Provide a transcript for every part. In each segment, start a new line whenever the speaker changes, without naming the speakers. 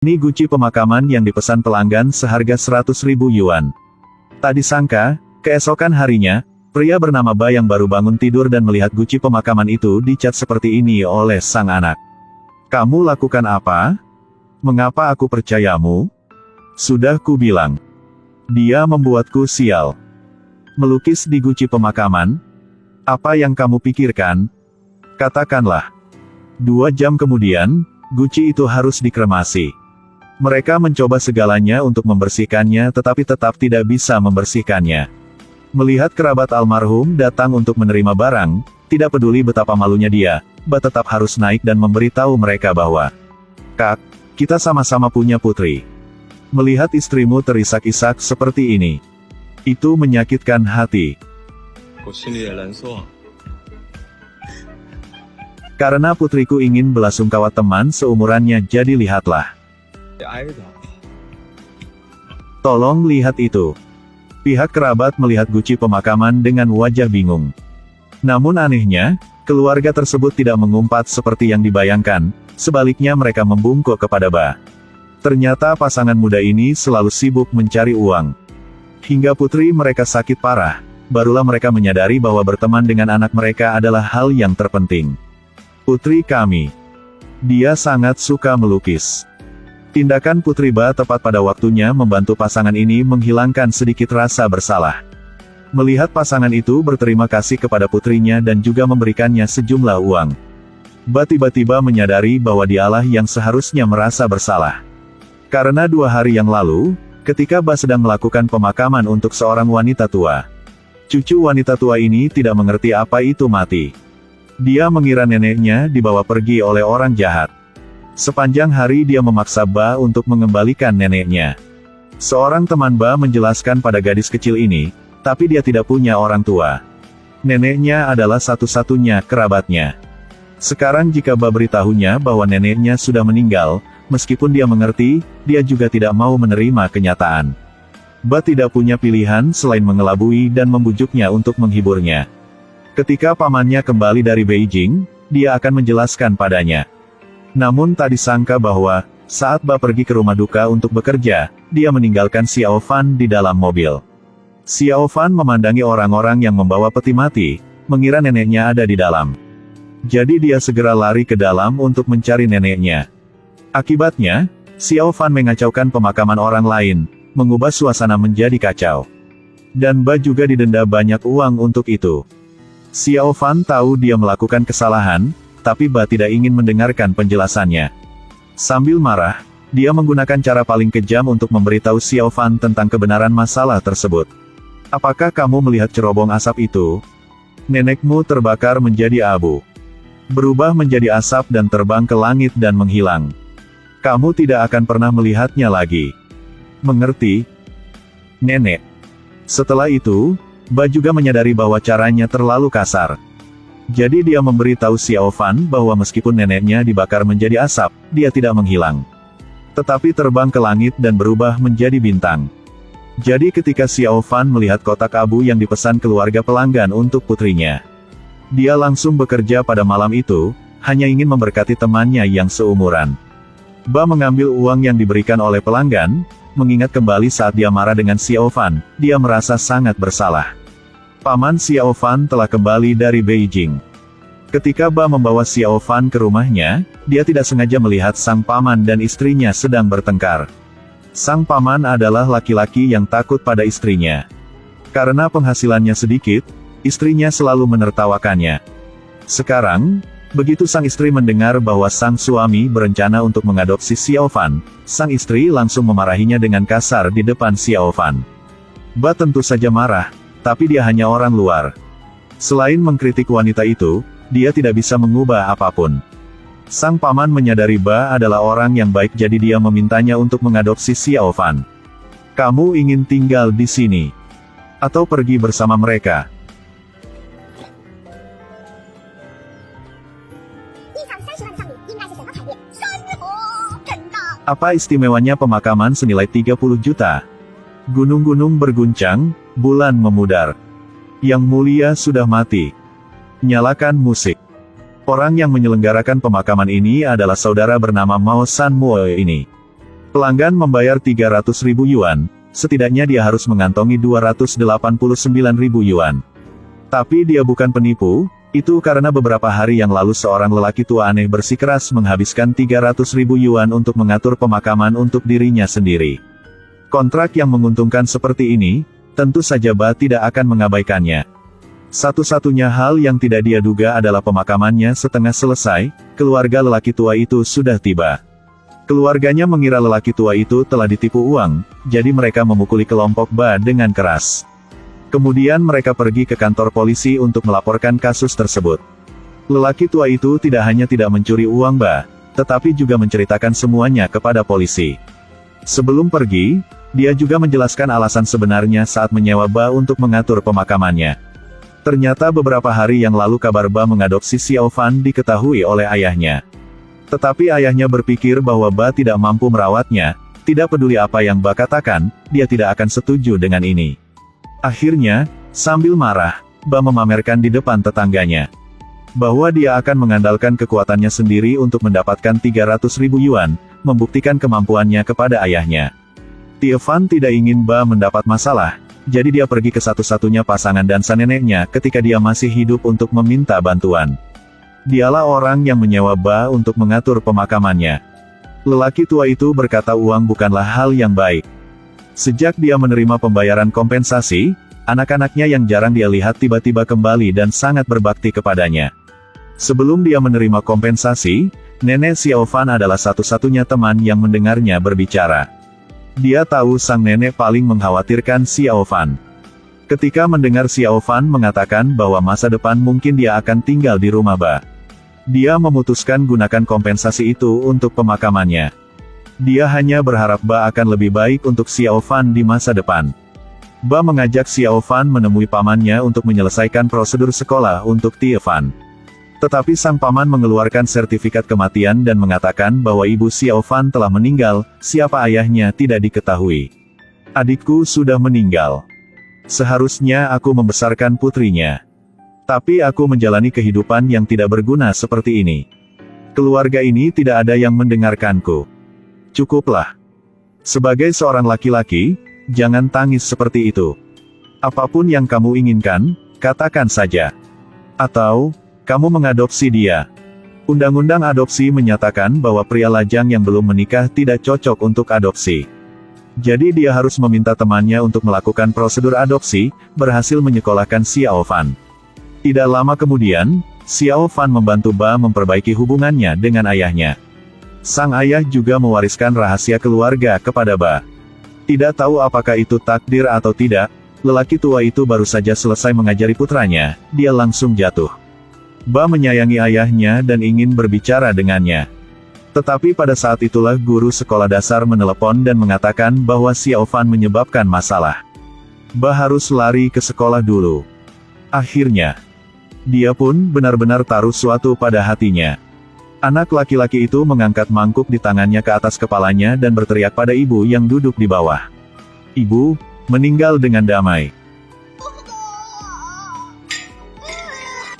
Ini guci pemakaman yang dipesan pelanggan seharga 100.000 yuan. Tak disangka, keesokan harinya, pria bernama Ba yang baru bangun tidur dan melihat guci pemakaman itu dicat seperti ini oleh sang anak. Kamu lakukan apa? Mengapa aku percayamu? Sudah kubilang. Dia membuatku sial. Melukis di guci pemakaman? Apa yang kamu pikirkan? Katakanlah. 2 jam kemudian, guci itu harus dikremasi. Mereka mencoba segalanya untuk membersihkannya tetapi tetap tidak bisa membersihkannya. Melihat kerabat almarhum datang untuk menerima barang, tidak peduli betapa malunya dia, Ba tetap harus naik dan memberitahu mereka bahwa, "Kak, kita sama-sama punya putri." Melihat istrimu terisak-isak seperti ini, itu menyakitkan hati. Karena putriku ingin belasungkawa teman seumurannya, jadi lihatlah. Tolong lihat itu. Pihak kerabat melihat guci pemakaman dengan wajah bingung. Namun anehnya, keluarga tersebut tidak mengumpat seperti yang dibayangkan, sebaliknya mereka membungkuk kepada Ba. Ternyata pasangan muda ini selalu sibuk mencari uang. Hingga putri mereka sakit parah, barulah mereka menyadari bahwa berteman dengan anak mereka adalah hal yang terpenting. Putri kami. Dia sangat suka melukis. Tindakan Putri Ba tepat pada waktunya membantu pasangan ini menghilangkan sedikit rasa bersalah. Melihat pasangan itu berterima kasih kepada putrinya dan juga memberikannya sejumlah uang, Ba tiba-tiba menyadari bahwa dialah yang seharusnya merasa bersalah. Karena 2 hari yang lalu, ketika Ba sedang melakukan pemakaman untuk seorang wanita tua, cucu wanita tua ini tidak mengerti apa itu mati. Dia mengira neneknya dibawa pergi oleh orang jahat. Sepanjang hari dia memaksa Ba untuk mengembalikan neneknya. Seorang teman Ba menjelaskan pada gadis kecil ini, tapi dia tidak punya orang tua. Neneknya adalah satu-satunya kerabatnya. Sekarang jika Ba beritahunya bahwa neneknya sudah meninggal, meskipun dia mengerti, dia juga tidak mau menerima kenyataan. Ba tidak punya pilihan selain mengelabui dan membujuknya untuk menghiburnya. Ketika pamannya kembali dari Beijing, dia akan menjelaskan padanya. Namun tak disangka bahwa, saat Ba pergi ke rumah duka untuk bekerja, dia meninggalkan Xiao Fan di dalam mobil. Xiao Fan memandangi orang-orang yang membawa peti mati, mengira neneknya ada di dalam. Jadi dia segera lari ke dalam untuk mencari neneknya. Akibatnya, Xiao Fan mengacaukan pemakaman orang lain, mengubah suasana menjadi kacau. Dan Ba juga didenda banyak uang untuk itu. Xiao Fan tahu dia melakukan kesalahan, tapi Ba tidak ingin mendengarkan penjelasannya. Sambil marah, dia menggunakan cara paling kejam untuk memberitahu Xiao Fan tentang kebenaran masalah tersebut. Apakah kamu melihat cerobong asap itu? Nenekmu terbakar menjadi abu. Berubah menjadi asap dan terbang ke langit dan menghilang. Kamu tidak akan pernah melihatnya lagi. Mengerti? Nenek. Setelah itu, Ba juga menyadari bahwa caranya terlalu kasar. Jadi dia memberitahu Xiao Fan bahwa meskipun neneknya dibakar menjadi asap, dia tidak menghilang. Tetapi terbang ke langit dan berubah menjadi bintang. Jadi ketika Xiao Fan melihat kotak abu yang dipesan keluarga pelanggan untuk putrinya, dia langsung bekerja pada malam itu, hanya ingin memberkati temannya yang seumuran. Ba mengambil uang yang diberikan oleh pelanggan, mengingat kembali saat dia marah dengan Xiao Fan, dia merasa sangat bersalah. Paman Xiao Fan telah kembali dari Beijing. Ketika Ba membawa Xiao Fan ke rumahnya, dia tidak sengaja melihat sang paman dan istrinya sedang bertengkar. Sang paman adalah laki-laki yang takut pada istrinya. Karena penghasilannya sedikit, istrinya selalu menertawakannya. Sekarang, begitu sang istri mendengar bahwa sang suami berencana untuk mengadopsi Xiao Fan, sang istri langsung memarahinya dengan kasar di depan Xiao Fan. Ba tentu saja marah, tapi dia hanya orang luar. Selain mengkritik wanita itu, dia tidak bisa mengubah apapun. Sang paman menyadari Ba adalah orang yang baik jadi dia memintanya untuk mengadopsi Xiao Fan. Kamu ingin tinggal di sini? Atau pergi bersama mereka? Apa istimewanya pemakaman senilai 30 juta? Gunung-gunung berguncang, bulan memudar. Yang mulia sudah mati. Nyalakan musik. Orang yang menyelenggarakan pemakaman ini adalah saudara bernama Mao San Muo ini. Pelanggan membayar 300.000 yuan, setidaknya dia harus mengantongi 289.000 yuan. Tapi dia bukan penipu, itu karena beberapa hari yang lalu seorang lelaki tua aneh bersikeras menghabiskan 300.000 yuan untuk mengatur pemakaman untuk dirinya sendiri. Kontrak yang menguntungkan seperti ini, tentu saja Ba tidak akan mengabaikannya. Satu-satunya hal yang tidak dia duga adalah pemakamannya setengah selesai, keluarga lelaki tua itu sudah tiba. Keluarganya mengira lelaki tua itu telah ditipu uang, jadi mereka memukuli kelompok Ba dengan keras. Kemudian mereka pergi ke kantor polisi untuk melaporkan kasus tersebut. Lelaki tua itu tidak hanya tidak mencuri uang Ba, tetapi juga menceritakan semuanya kepada polisi. Sebelum pergi, dia juga menjelaskan alasan sebenarnya saat menyewa Ba untuk mengatur pemakamannya. Ternyata beberapa hari yang lalu kabar Ba mengadopsi Xiao Fan diketahui oleh ayahnya. Tetapi ayahnya berpikir bahwa Ba tidak mampu merawatnya, tidak peduli apa yang Ba katakan, dia tidak akan setuju dengan ini. Akhirnya, sambil marah, Ba memamerkan di depan tetangganya bahwa dia akan mengandalkan kekuatannya sendiri untuk mendapatkan 300.000 yuan, membuktikan kemampuannya kepada ayahnya. Tie Fan tidak ingin Ba mendapat masalah, jadi dia pergi ke satu-satunya pasangan dansa neneknya ketika dia masih hidup untuk meminta bantuan. Dialah orang yang menyewa Ba untuk mengatur pemakamannya. Lelaki tua itu berkata uang bukanlah hal yang baik. Sejak dia menerima pembayaran kompensasi, anak-anaknya yang jarang dia lihat tiba-tiba kembali dan sangat berbakti kepadanya. Sebelum dia menerima kompensasi, nenek Xiao Fan adalah satu-satunya teman yang mendengarnya berbicara. Dia tahu sang nenek paling mengkhawatirkan Xiao Fan. Ketika mendengar Xiao Fan mengatakan bahwa masa depan mungkin dia akan tinggal di rumah Ba, dia memutuskan gunakan kompensasi itu untuk pemakamannya. Dia hanya berharap Ba akan lebih baik untuk Xiao Fan di masa depan. Ba mengajak Xiao Fan menemui pamannya untuk menyelesaikan prosedur sekolah untuk Tie Fan. Tetapi sang paman mengeluarkan sertifikat kematian dan mengatakan bahwa ibu Xiao Fan telah meninggal, siapa ayahnya tidak diketahui. Adikku sudah meninggal. Seharusnya aku membesarkan putrinya. Tapi aku menjalani kehidupan yang tidak berguna seperti ini. Keluarga ini tidak ada yang mendengarkanku. Cukuplah. Sebagai seorang laki-laki, jangan tangis seperti itu. Apapun yang kamu inginkan, katakan saja. Atau, kamu mengadopsi dia. Undang-undang adopsi menyatakan bahwa pria lajang yang belum menikah tidak cocok untuk adopsi. Jadi dia harus meminta temannya untuk melakukan prosedur adopsi, berhasil menyekolahkan Xiao Fan. Tidak lama kemudian, Xiao Fan membantu Ba memperbaiki hubungannya dengan ayahnya. Sang ayah juga mewariskan rahasia keluarga kepada Ba. Tidak tahu apakah itu takdir atau tidak, lelaki tua itu baru saja selesai mengajari putranya, dia langsung jatuh. Ba menyayangi ayahnya dan ingin berbicara dengannya. Tetapi pada saat itulah guru sekolah dasar menelepon dan mengatakan bahwa Xiao Fan menyebabkan masalah. Ba harus lari ke sekolah dulu. Akhirnya, dia pun benar-benar taruh suatu pada hatinya. Anak laki-laki itu mengangkat mangkuk di tangannya ke atas kepalanya dan berteriak pada ibu yang duduk di bawah. Ibu, meninggal dengan damai.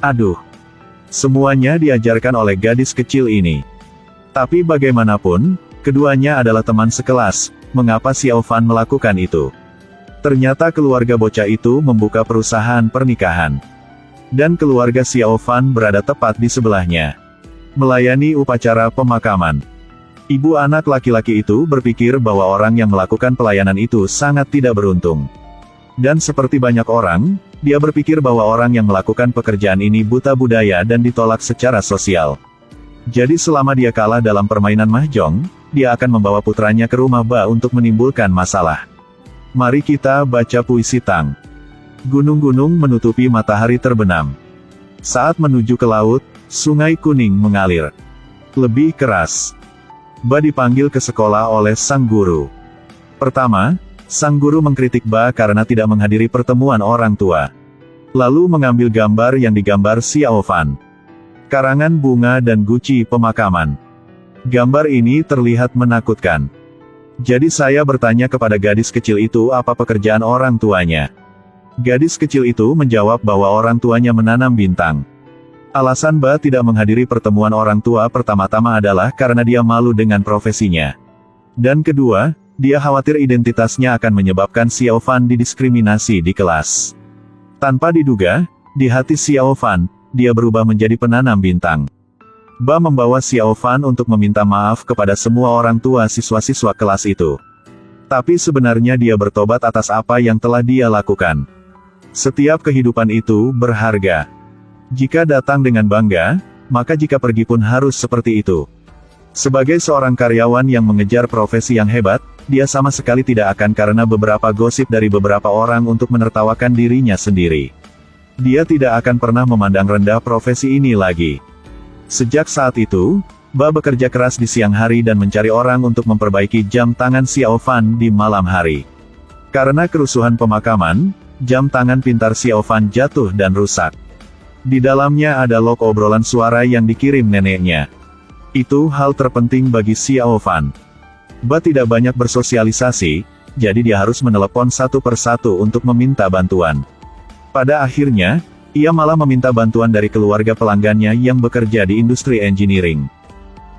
Aduh. Semuanya diajarkan oleh gadis kecil ini. Tapi bagaimanapun, keduanya adalah teman sekelas, mengapa Xiao Fan melakukan itu? Ternyata keluarga bocah itu membuka perusahaan pernikahan. Dan keluarga Xiao Fan berada tepat di sebelahnya. Melayani upacara pemakaman. Ibu anak laki-laki itu berpikir bahwa orang yang melakukan pelayanan itu sangat tidak beruntung. Dan seperti banyak orang, dia berpikir bahwa orang yang melakukan pekerjaan ini buta budaya dan ditolak secara sosial. Jadi selama dia kalah dalam permainan mahjong, dia akan membawa putranya ke rumah Ba untuk menimbulkan masalah. Mari kita baca puisi Tang. Gunung-gunung menutupi matahari terbenam. Saat menuju ke laut, sungai kuning mengalir. Lebih keras. Ba dipanggil ke sekolah oleh sang guru. Pertama, sang guru mengkritik Ba karena tidak menghadiri pertemuan orang tua. Lalu mengambil gambar yang digambar Xiao Fan. Karangan bunga dan guci pemakaman. Gambar ini terlihat menakutkan. Jadi saya bertanya kepada gadis kecil itu apa pekerjaan orang tuanya. Gadis kecil itu menjawab bahwa orang tuanya menanam bintang. Alasan Ba tidak menghadiri pertemuan orang tua pertama-tama adalah karena dia malu dengan profesinya. Dan kedua, dia khawatir identitasnya akan menyebabkan Xiao Fan didiskriminasi di kelas. Tanpa diduga, di hati Xiao Fan, dia berubah menjadi penanam bintang. Ba membawa Xiao Fan untuk meminta maaf kepada semua orang tua siswa-siswa kelas itu. Tapi sebenarnya dia bertobat atas apa yang telah dia lakukan. Setiap kehidupan itu berharga. Jika datang dengan bangga, maka jika pergi pun harus seperti itu. Sebagai seorang karyawan yang mengejar profesi yang hebat, dia sama sekali tidak akan karena beberapa gosip dari beberapa orang untuk menertawakan dirinya sendiri. Dia tidak akan pernah memandang rendah profesi ini lagi. Sejak saat itu, Ba bekerja keras di siang hari dan mencari orang untuk memperbaiki jam tangan Xiao Fan di malam hari. Karena kerusuhan pemakaman, jam tangan pintar Xiao Fan jatuh dan rusak. Di dalamnya ada log obrolan suara yang dikirim neneknya. Itu hal terpenting bagi Xiao Fan. Ba tidak banyak bersosialisasi, jadi dia harus menelepon satu persatu untuk meminta bantuan. Pada akhirnya, ia malah meminta bantuan dari keluarga pelanggannya yang bekerja di industri engineering.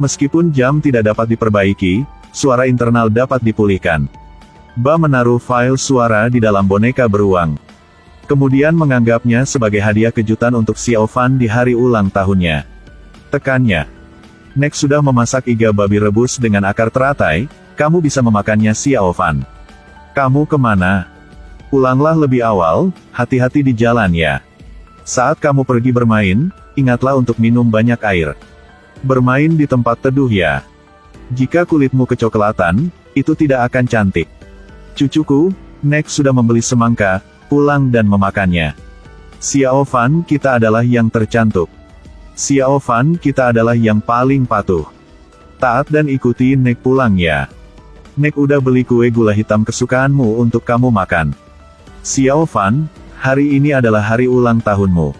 Meskipun jam tidak dapat diperbaiki, suara internal dapat dipulihkan. Ba menaruh file suara di dalam boneka beruang. Kemudian menganggapnya sebagai hadiah kejutan untuk Xiao Fan di hari ulang tahunnya. Tekannya. Nek sudah memasak iga babi rebus dengan akar teratai, kamu bisa memakannya Xiao Fan. Kamu kemana? Pulanglah lebih awal, hati-hati di jalan ya. Saat kamu pergi bermain, ingatlah untuk minum banyak air. Bermain di tempat teduh ya. Jika kulitmu kecoklatan, itu tidak akan cantik. Cucuku, Nek sudah membeli semangka, pulang dan memakannya. Xiao Fan, kita adalah yang tercantik. Xiao Fan, kita adalah yang paling patuh. Taat dan ikuti Nek pulang ya. Nek udah beli kue gula hitam kesukaanmu untuk kamu makan. Xiao Fan, hari ini adalah hari ulang tahunmu.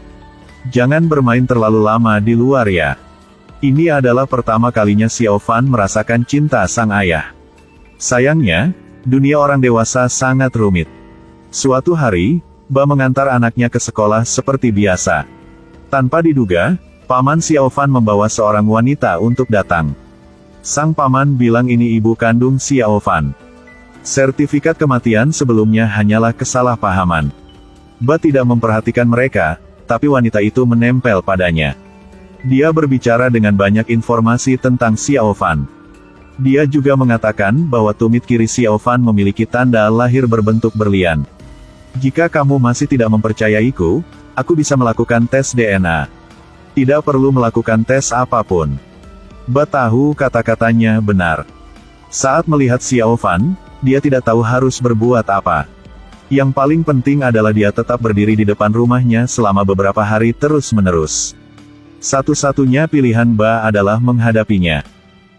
Jangan bermain terlalu lama di luar ya. Ini adalah pertama kalinya Xiao Fan merasakan cinta sang ayah. Sayangnya, dunia orang dewasa sangat rumit. Suatu hari, Ba mengantar anaknya ke sekolah seperti biasa. Tanpa diduga, paman Xiao Fan membawa seorang wanita untuk datang. Sang paman bilang ini ibu kandung Xiao Fan. Sertifikat kematian sebelumnya hanyalah kesalahpahaman. Ba tidak memperhatikan mereka, tapi wanita itu menempel padanya. Dia berbicara dengan banyak informasi tentang Xiao Fan. Dia juga mengatakan bahwa tumit kiri Xiao Fan memiliki tanda lahir berbentuk berlian. Jika kamu masih tidak mempercayaiku, aku bisa melakukan tes DNA. Tidak perlu melakukan tes apapun. Ba tahu kata-katanya benar. Saat melihat Xiao Fan, dia tidak tahu harus berbuat apa. Yang paling penting adalah dia tetap berdiri di depan rumahnya selama beberapa hari terus-menerus. Satu-satunya pilihan Ba adalah menghadapinya.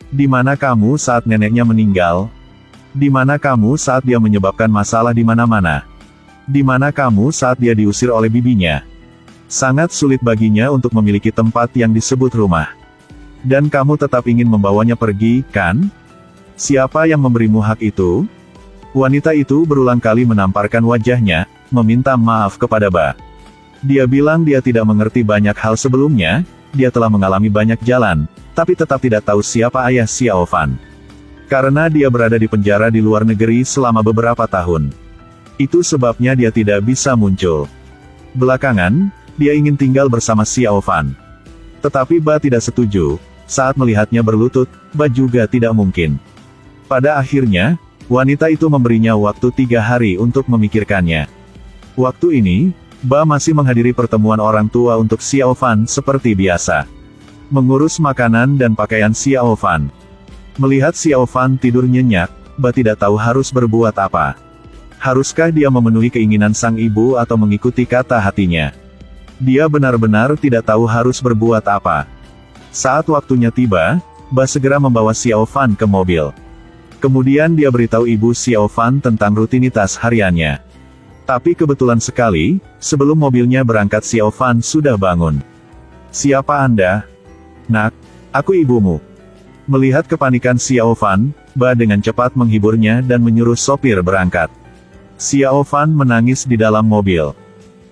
Di mana kamu saat neneknya meninggal? Di mana kamu saat dia menyebabkan masalah di mana-mana? Di mana kamu saat dia diusir oleh bibinya? Sangat sulit baginya untuk memiliki tempat yang disebut rumah. Dan kamu tetap ingin membawanya pergi, kan? Siapa yang memberimu hak itu? Wanita itu berulang kali menamparkan wajahnya, meminta maaf kepada Ba. Dia bilang dia tidak mengerti banyak hal sebelumnya, dia telah mengalami banyak jalan, tapi tetap tidak tahu siapa ayah Xiao Fan. Karena dia berada di penjara di luar negeri selama beberapa tahun. Itu sebabnya dia tidak bisa muncul. Belakangan, dia ingin tinggal bersama Xiao Fan. Tetapi Ba tidak setuju, saat melihatnya berlutut, Ba juga tidak mungkin. Pada akhirnya, wanita itu memberinya waktu 3 hari untuk memikirkannya. Waktu ini, Ba masih menghadiri pertemuan orang tua untuk Xiao Fan seperti biasa. Mengurus makanan dan pakaian Xiao Fan. Melihat Xiao Fan tidur nyenyak, Ba tidak tahu harus berbuat apa. Haruskah dia memenuhi keinginan sang ibu atau mengikuti kata hatinya? Dia benar-benar tidak tahu harus berbuat apa. Saat waktunya tiba, Ba segera membawa Xiao Fan ke mobil. Kemudian dia beritahu ibu Xiao Fan tentang rutinitas hariannya. Tapi kebetulan sekali, sebelum mobilnya berangkat Xiao Fan sudah bangun. Siapa Anda? Nak, aku ibumu. Melihat kepanikan Xiao Fan, Ba dengan cepat menghiburnya dan menyuruh sopir berangkat. Xiao Fan menangis di dalam mobil.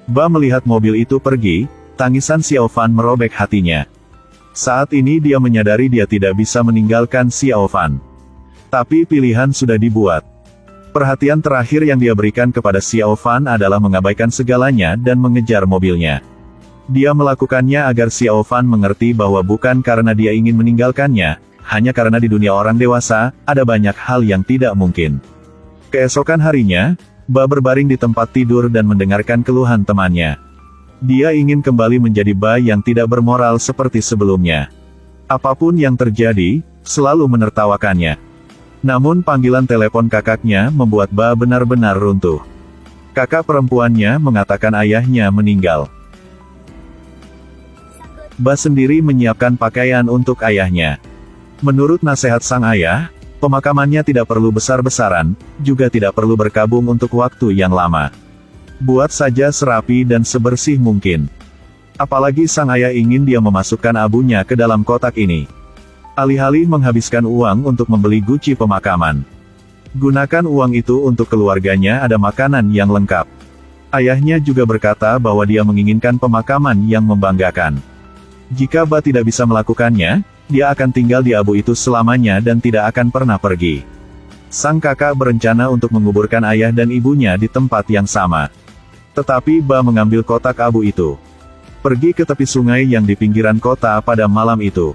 Ba melihat mobil itu pergi, tangisan Xiao Fan merobek hatinya. Saat ini dia menyadari dia tidak bisa meninggalkan Xiao Fan. Tapi pilihan sudah dibuat. Perhatian terakhir yang dia berikan kepada Xiao Fan adalah mengabaikan segalanya dan mengejar mobilnya. Dia melakukannya agar Xiao Fan mengerti bahwa bukan karena dia ingin meninggalkannya, hanya karena di dunia orang dewasa, ada banyak hal yang tidak mungkin. Keesokan harinya, Ba berbaring di tempat tidur dan mendengarkan keluhan temannya. Dia ingin kembali menjadi Ba yang tidak bermoral seperti sebelumnya. Apapun yang terjadi, selalu menertawakannya. Namun panggilan telepon kakaknya membuat Ba benar-benar runtuh. Kakak perempuannya mengatakan ayahnya meninggal. Ba sendiri menyiapkan pakaian untuk ayahnya. Menurut nasihat sang ayah, pemakamannya tidak perlu besar-besaran, juga tidak perlu berkabung untuk waktu yang lama. Buat saja serapi dan sebersih mungkin. Apalagi sang ayah ingin dia memasukkan abunya ke dalam kotak ini. Alih-alih menghabiskan uang untuk membeli guci pemakaman, gunakan uang itu untuk keluarganya ada makanan yang lengkap. Ayahnya juga berkata bahwa dia menginginkan pemakaman yang membanggakan. Jika Ba tidak bisa melakukannya, dia akan tinggal di abu itu selamanya dan tidak akan pernah pergi. Sang kakak berencana untuk menguburkan ayah dan ibunya di tempat yang sama. Tetapi Ba mengambil kotak abu itu. Pergi ke tepi sungai yang di pinggiran kota pada malam itu.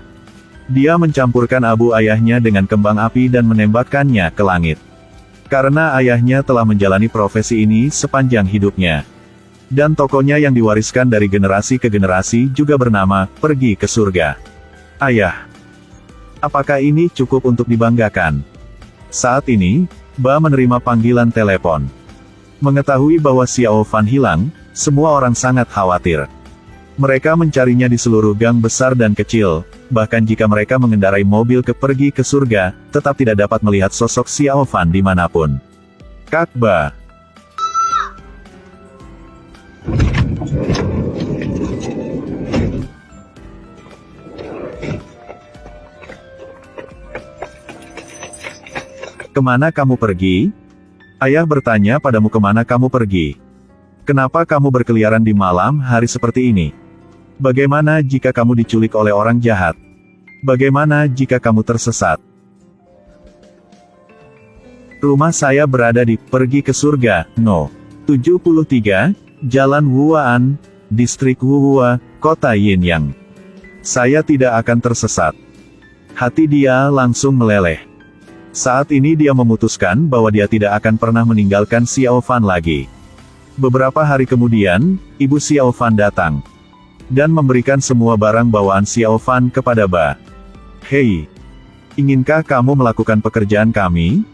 Dia mencampurkan abu ayahnya dengan kembang api dan menembakkannya ke langit. Karena ayahnya telah menjalani profesi ini sepanjang hidupnya. Dan tokonya yang diwariskan dari generasi ke generasi juga bernama, pergi ke surga. Ayah. Apakah ini cukup untuk dibanggakan? Saat ini, Ba menerima panggilan telepon. Mengetahui bahwa Xiao Fan hilang, semua orang sangat khawatir. Mereka mencarinya di seluruh gang besar dan kecil, bahkan jika mereka mengendarai mobil pergi ke surga, tetap tidak dapat melihat sosok Xiao Fan dimanapun. Kak Ba. Kemana kamu pergi? Ayah bertanya padamu kemana kamu pergi. Kenapa kamu berkeliaran di malam hari seperti ini? Bagaimana jika kamu diculik oleh orang jahat? Bagaimana jika kamu tersesat? Rumah saya berada di Pergi ke Surga, No. 73, Jalan Wuan, Distrik Wuhua, Kota Yinyang. Saya tidak akan tersesat. Hati dia langsung meleleh. Saat ini dia memutuskan bahwa dia tidak akan pernah meninggalkan Xiao Fan lagi. Beberapa hari kemudian, ibu Xiao Fan datang. Dan memberikan semua barang bawaan Xiao Fan kepada Ba. Hei, inginkah kamu melakukan pekerjaan kami?